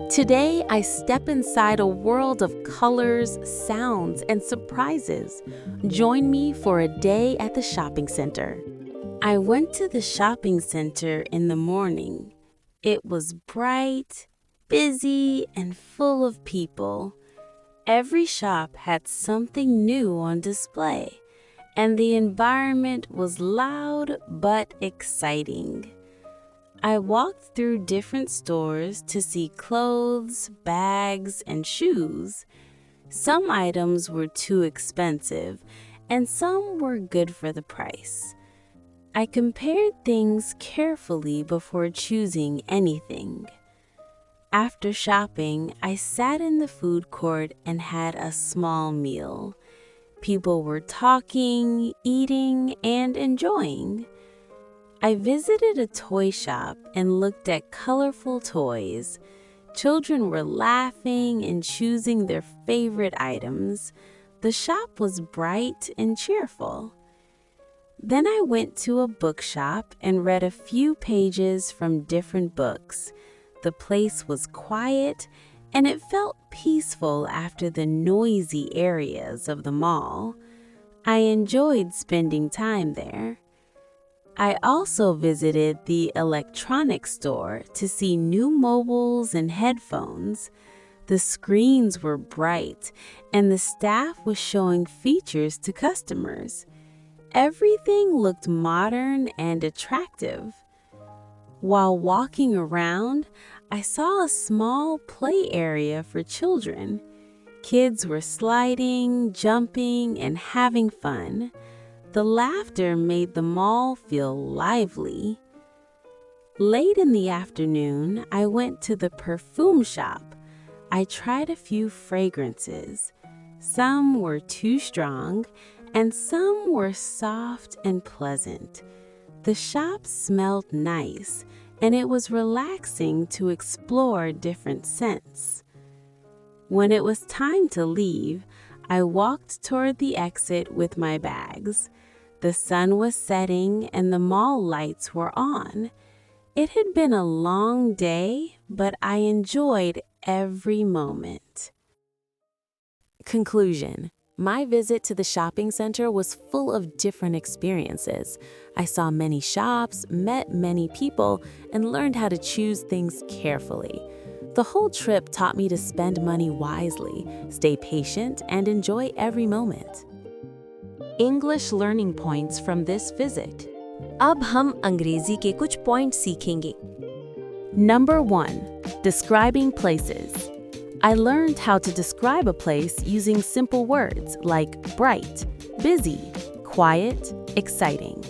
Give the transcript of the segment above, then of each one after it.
Today, I step inside a world of colors, sounds, and surprises. Join me for a day at the shopping center. I went to the shopping center in the morning. It was bright, busy, and full of people. Every shop had something new on display, and the environment was loud but exciting. I walked through different stores to see clothes, bags, and shoes. Some items were too expensive, and some were good for the price. I compared things carefully before choosing anything. After shopping, I sat in the food court and had a small meal. People were talking, eating, and enjoying. I visited a toy shop and looked at colorful toys. Children were laughing and choosing their favorite items. The shop was bright and cheerful. Then I went to a bookshop and read a few pages from different books. The place was quiet and it felt peaceful after the noisy areas of the mall. I enjoyed spending time there. I also visited the electronics store to see new mobiles and headphones. The screens were bright, and the staff was showing features to customers. Everything looked modern and attractive. While walking around, I saw a small play area for children. Kids were sliding, jumping, and having fun. The laughter made the mall feel lively. Late in the afternoon, I went to the perfume shop. I tried a few fragrances. Some were too strong, and some were soft and pleasant. The shop smelled nice, and it was relaxing to explore different scents. When it was time to leave, I walked toward the exit with my bags. The sun was setting and the mall lights were on. It had been a long day, but I enjoyed every moment. Conclusion. My visit to the shopping center was full of different experiences. I saw many shops, met many people, and learned how to choose things carefully. The whole trip taught me to spend money wisely, stay patient, and enjoy every moment. English learning points from this visit. अब हम अंग्रेजी के कुछ points सीखेंगे। Number 1. Describing places. I learned how to describe a place using simple words like bright, busy, quiet, exciting.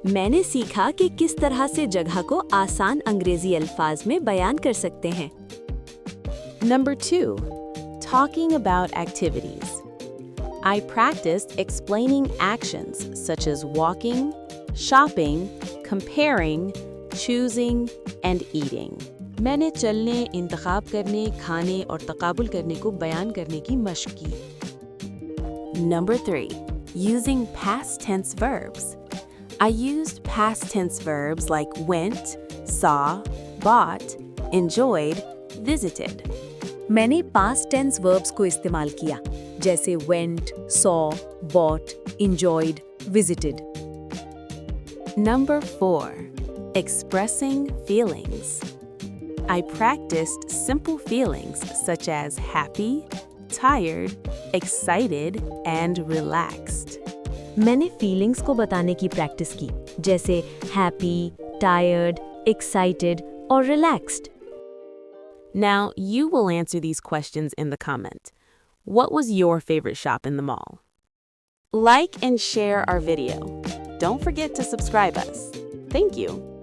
मैंने सीखा कि किस तरह से जगह को आसान अंग्रेजी अल्फाज में बयान कर सकते हैं। Number 2. Talking about activities. I practiced explaining actions such as walking, shopping, comparing, choosing, and eating. मैंने चलने, इंतखाब करने, खाने और तकाबुल करने को बयान करने की मशक की। Number 3. Using past tense verbs. I used past tense verbs like went, saw, bought, enjoyed, visited. मैंने past tense verbs को इस्तेमाल किया, जैसे went, saw, bought, enjoyed, visited. Number 4. Expressing feelings. I practiced simple feelings such as happy, tired, excited, and relaxed. मैंने feelings को बताने की practice की, जैसे happy, tired, excited और relaxed. Now, you will answer these questions in the comment. What was your favorite shop in the mall? Like and share our video. Don't forget to subscribe us. Thank you.